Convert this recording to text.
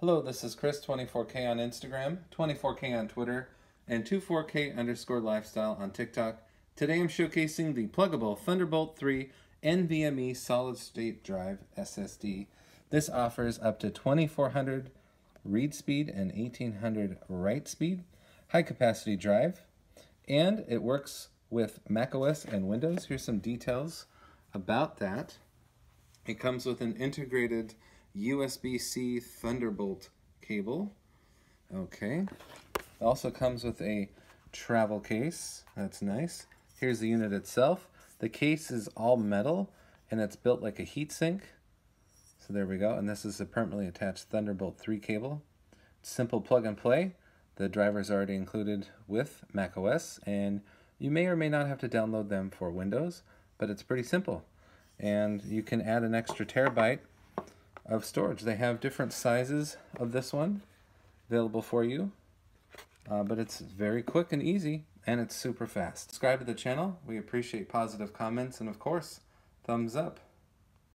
Hello, this is Chris, 24K on Instagram, 24K on Twitter, and 24K_lifestyle on TikTok. Today I'm showcasing the Plugable Thunderbolt 3 NVMe solid-state drive SSD. This offers up to 2400 read speed and 1800 write speed, high-capacity drive, and it works with macOS and Windows. Here's some details about that. It comes with an integrated USB-C Thunderbolt cable. Okay. It also comes with a travel case. That's nice. Here's the unit itself. The case is all metal and it's built like a heatsink. So there we go. And this is a permanently attached Thunderbolt 3 cable. Simple plug and play. The driver is already included with macOS, and you may or may not have to download them for Windows, but it's pretty simple. And you can add an extra terabyte of storage. They have different sizes of this one available for you, but it's very quick and easy, and it's super fast. Subscribe to the channel. We appreciate positive comments, and of course, thumbs up.